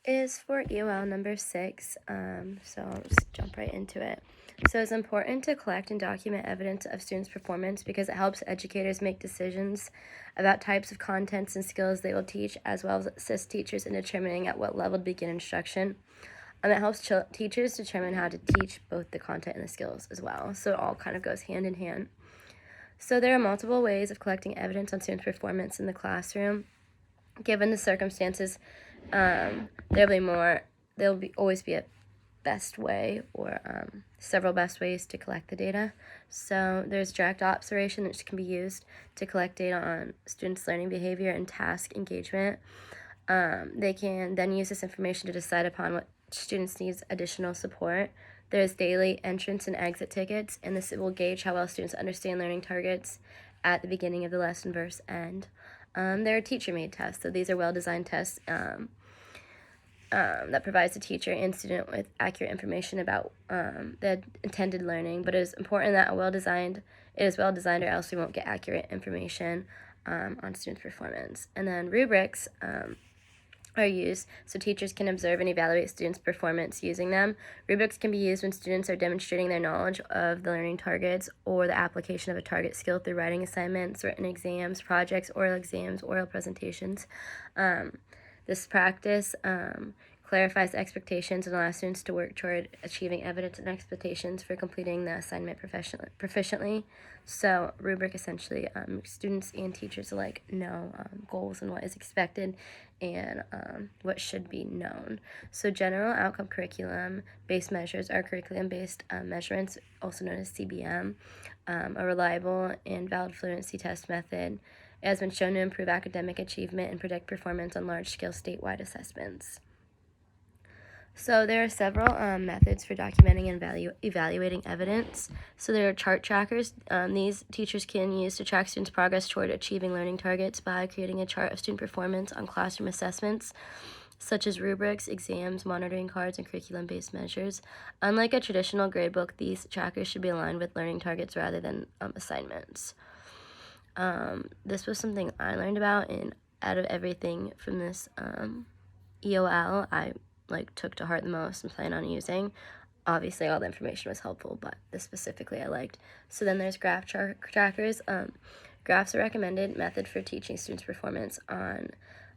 is for EOL number 6, so I'll just jump right into it. So it's important to collect and document evidence of students' performance because it helps educators make decisions about types of contents and skills they will teach, as well as assist teachers in determining at what level to begin instruction. It helps teachers determine how to teach both the content and the skills as well, so it all kind of goes hand in hand. So there are multiple ways of collecting evidence on students' performance in the classroom. Given the circumstances, there'll always be a best way or several best ways to collect the data. So there's direct observation, which can be used to collect data on students' learning behavior and task engagement. They can then use this information to decide upon what students need additional support. There's daily entrance and exit tickets, and this will gauge how well students understand learning targets at the beginning of the lesson versus end. There are teacher-made tests, so these are well-designed tests that provides the teacher and student with accurate information about the intended learning, but it is important that it is well-designed or else we won't get accurate information on students' performance. And then rubrics are used so teachers can observe and evaluate students' performance using them. Rubrics can be used when students are demonstrating their knowledge of the learning targets or the application of a target skill through writing assignments, written exams, projects, oral presentations. This practice clarifies expectations and allows students to work toward achieving evidence and expectations for completing the assignment proficiently. So rubric essentially, students and teachers alike know goals and what is expected and what should be known. So general outcome curriculum-based measures are curriculum-based measurements, also known as CBM, a reliable and valid fluency test method. It has been shown to improve academic achievement and predict performance on large-scale statewide assessments. So there are several methods for documenting and evaluating evidence. So there are chart trackers. These teachers can use to track students' progress toward achieving learning targets by creating a chart of student performance on classroom assessments, such as rubrics, exams, monitoring cards, and curriculum-based measures. Unlike a traditional gradebook, these trackers should be aligned with learning targets rather than assignments. This was something I learned about, and out of everything from this EOL, I took to heart the most and plan on using. Obviously, all the information was helpful, but this specifically I liked. So then there's graph trackers. Graphs are a recommended method for teaching students' performance on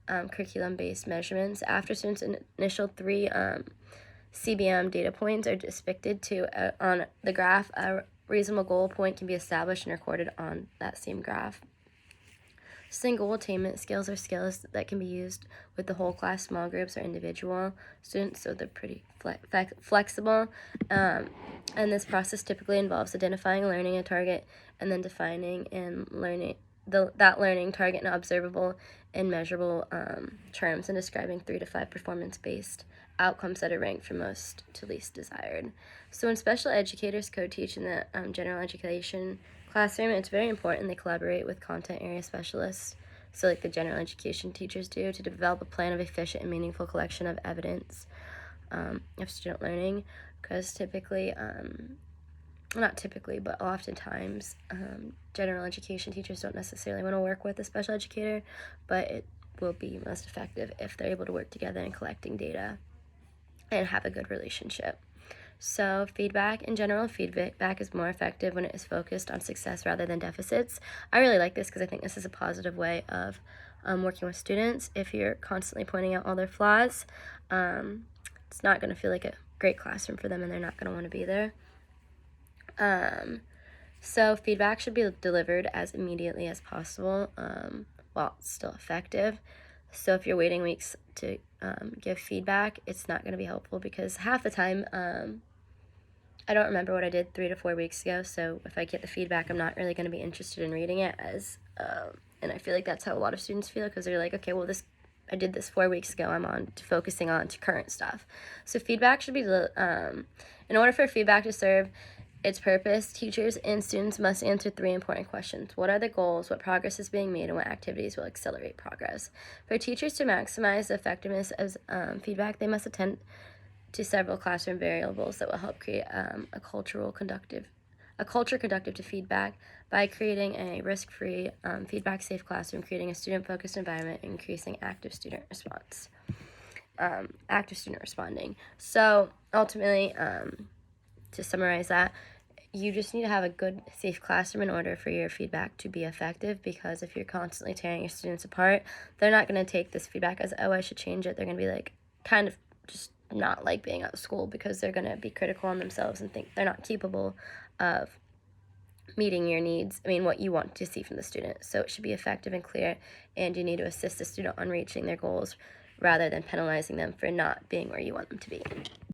curriculum-based measurements. After students' initial 3 CBM data points are depicted on the graph, a reasonable goal point can be established and recorded on that same graph. Single attainment skills are skills that can be used with the whole class, small groups, or individual students, so they're pretty flexible. And this process typically involves identifying, learning a target, and then defining and learning that learning target in observable and measurable terms, and describing 3 to 5 performance-based outcomes that are ranked from most to least desired. So when special educators co-teach in the general education classroom, it's very important they collaborate with content area specialists, so like the general education teachers do, to develop a plan of efficient and meaningful collection of evidence of student learning, because not typically, but oftentimes general education teachers don't necessarily want to work with a special educator, but it will be most effective if they're able to work together in collecting data and have a good relationship. So feedback is more effective when it is focused on success rather than deficits. I really like this because I think this is a positive way of working with students. If you're constantly pointing out all their flaws, it's not going to feel like a great classroom for them, and they're not going to want to be there. So feedback should be delivered as immediately as possible while it's still effective. So if you're waiting weeks to give feedback, it's not going to be helpful because half the time I don't remember what I did 3 to 4 weeks ago, so if I get the feedback, I'm not really going to be interested in reading it and I feel like that's how a lot of students feel, because they're like, okay, well, I did this 4 weeks ago, I'm focusing on current stuff. So feedback should be, in order for feedback to serve its purpose, teachers and students must answer 3 important questions. What are the goals, what progress is being made, and what activities will accelerate progress? For teachers to maximize the effectiveness of feedback, they must attend to several classroom variables that will help create a culture conductive to feedback by creating a risk-free, feedback-safe classroom, creating a student-focused environment, and increasing active student response. active student responding. So ultimately, to summarize that, you just need to have a good, safe classroom in order for your feedback to be effective, because if you're constantly tearing your students apart, they're not going to take this feedback as, oh, I should change it. They're going to be like, kind of just not like being at school, because they're going to be critical on themselves and think they're not capable of meeting your needs, what you want to see from the student. So it should be effective and clear, and you need to assist the student on reaching their goals rather than penalizing them for not being where you want them to be.